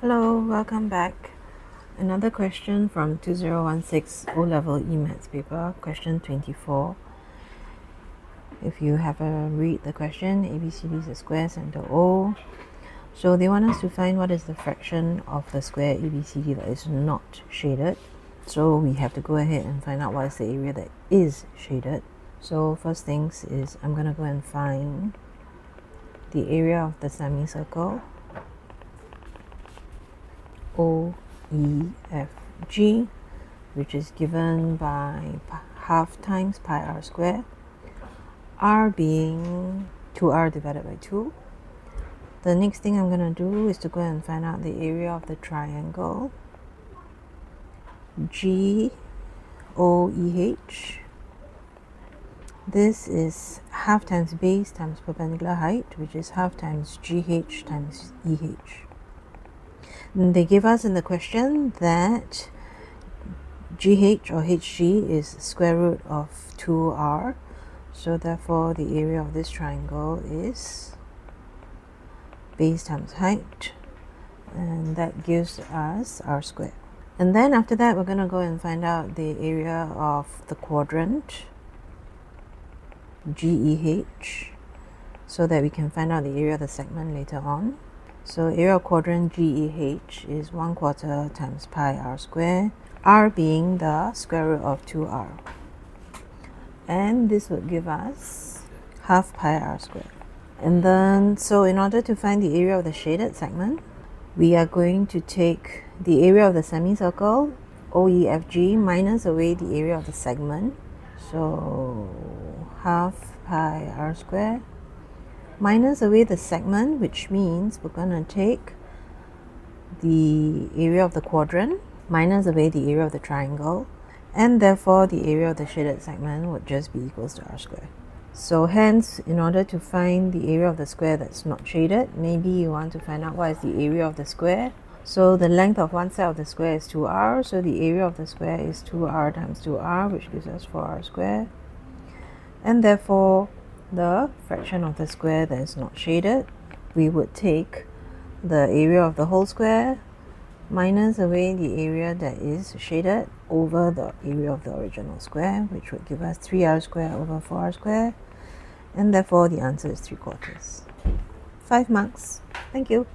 Hello, welcome back. Another question from 2016 O-Level E-Maths paper, question 24. If you have a read the question, ABCD is a square, center O. So they want us to find what is the fraction of the square ABCD that is not shaded. So we have to go ahead and find out what is the area that is shaded. So first things is I'm going to go and find the area of the semicircle OEFG, which is given by half times pi r squared, r being 2r divided by 2. The next thing I'm going to do is to go and find out the area of the triangle GOEH. This is half times base times perpendicular height, which is half times GH times EH. And they give us in the question that GH or HG is square root of 2r. So therefore the area of this triangle is base times height, and that gives us r squared. And then after that we're going to go and find out the area of the quadrant GEH, so that we can find out the area of the segment later on. So area of quadrant GEH is 1/4 times pi r squared, r being the square root of 2r. And this would give us half pi r squared. And then, so in order to find the area of the shaded segment, we are going to take the area of the semicircle, OEFG, minus away the area of the segment. So half pi r squared minus away the segment, which means we're going to take the area of the quadrant minus away the area of the triangle, and therefore the area of the shaded segment would just be equals to r squared. So hence, in order to find the area of the square that's not shaded, maybe you want to find out what is the area of the square. So the length of one side of the square is 2r, so the area of the square is 2r times 2r, which gives us 4r squared. And therefore the fraction of the square that is not shaded, we would take the area of the whole square minus away the area that is shaded over the area of the original square, which would give us 3r squared over 4r squared, and therefore the answer is 3/4. 5 marks. Thank you.